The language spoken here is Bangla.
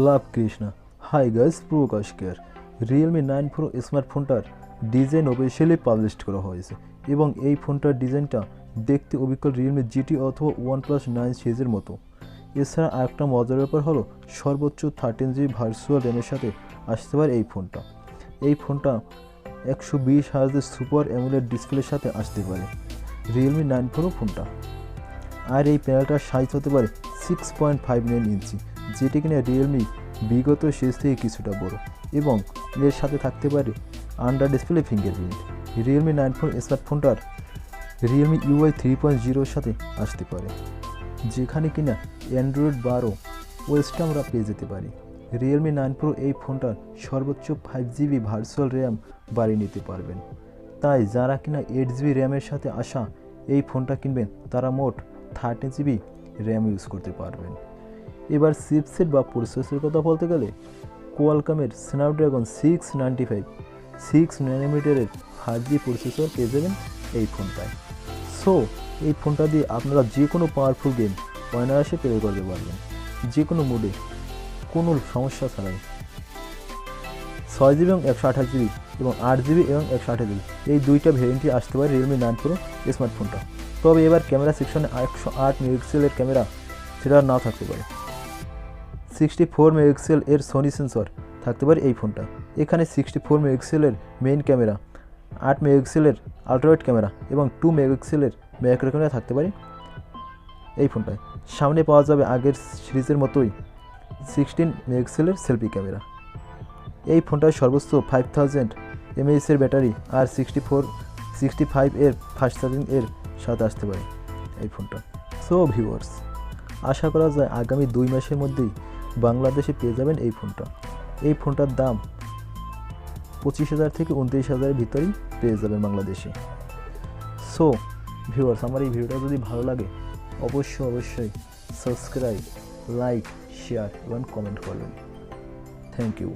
লাভ Krishna. Hi guys, Prakash care. Realme 9 pro স্মার্টফোনটার ডিজাইন অফিসিয়ালি পাবলিশ করা হয়েছে এবং এই ফোনটার ডিজাইনটা দেখতে অবিকল রিয়েলমি জিটি অথবা OnePlus 9 সিরিজের মতো। এছাড়া আরেকটা মজার ব্যাপার হলো সর্বোচ্চ 13GB ভার্চুয়াল র্যামের সাথে আসতে পারে এই ফোনটা। এই ফোনটা 120 হার্জের সুপার অ্যামোলেড ডিসপ্লের সাথে আসতে পারে রিয়েলমি 9 প্রো ফোনটা। আর এই প্যানেলটার সাইজ হতে পারে 6.59 ইঞ্চি, যেটি কিনা রিয়েলমি বিগত সিরিজ থেকে কিছুটা বড়, এবং এর সাথে থাকতে পারে under display fingerprint. Realme 9 pro স্মার্টফোনটার রিয়েলমি UI 3.0 সাথে আসতে পারে, যেখানে কিনা অ্যান্ড্রয়েড 12 ওএসটা আমরা পেয়ে যেতে পারি। রিয়েলমি 9 প্রো এই ফোনটার সর্বোচ্চ 5GB ভার্চুয়াল র্যাম বাড়িয়ে নিতে পারবেন। তাই যারা কিনা 8GB র্যামের সাথে আসা এই ফোনটা কিনবেন তারা মোট 13GB র্যাম ইউজ করতে পারবেন। এবার চিপসেট বা প্রসেসরের কথা বলতে গেলে কোয়ালকমের স্ন্যাপড্রাগন 6 ন্যানোমিটারের 5G প্রসেসর পেয়ে যাবেন এই ফোনটায়। সো এই ফোনটা দিয়ে আপনারা যে কোনো পাওয়ারফুল গেম অনায়াসে প্লে করতে পারবেন, যে কোনো মুডে, কোনো সমস্যা ছাড়াই। 6GB এবং 128GB এবং 8GB এবং 128GB এই দুইটা ভেরিয়েন্টই আসতে পারে রিয়েলমি 9 প্রো স্মার্টফোনটা। তবে এবার ক্যামেরা সেকশনে 108 মেগাপিক্সেলের ক্যামেরা সেটা নাও থাকতে পারে। 64 মেগাপিক্সেল এর সোনি সেন্সর থাকতে পারে এই ফোনটায়। এখানে 64 মেগাপিক্সেলের মেইন ক্যামেরা, 8 মেগাপিক্সেলের আলট্রাওয়াইড ক্যামেরা এবং 2 মেগাপিক্সেলের ম্যাক্রো ক্যামেরা থাকতে পারে এই ফোনটায়। সামনে পাওয়া যাবে আগের সিরিজের মতোই 16 মেগাপিক্সেলের সেলফি ক্যামেরা। এই ফোনটায় সর্বোচ্চ 5000 mAh এর ব্যাটারি আর 65 এর ফাস্ট চার্জিং এর সাথে আসতে পারে এই ফোনটা। সো ভিউয়ার্স, আশা করা যায় আগামী 2 মাসের মধ্যেই বাংলাদেশে পেয়ে যাবেন এই ফোনটা। এই ফোনটার দাম 25,000 থেকে 29,000 ভিতরেই পেয়ে যাবেন বাংলাদেশে। সো ভিউয়ার্স, আমার এই ভিডিওটা যদি ভালো লাগে অবশ্যই সাবস্ক্রাইব, লাইক, শেয়ার এবং কমেন্ট করবেন। Thank you.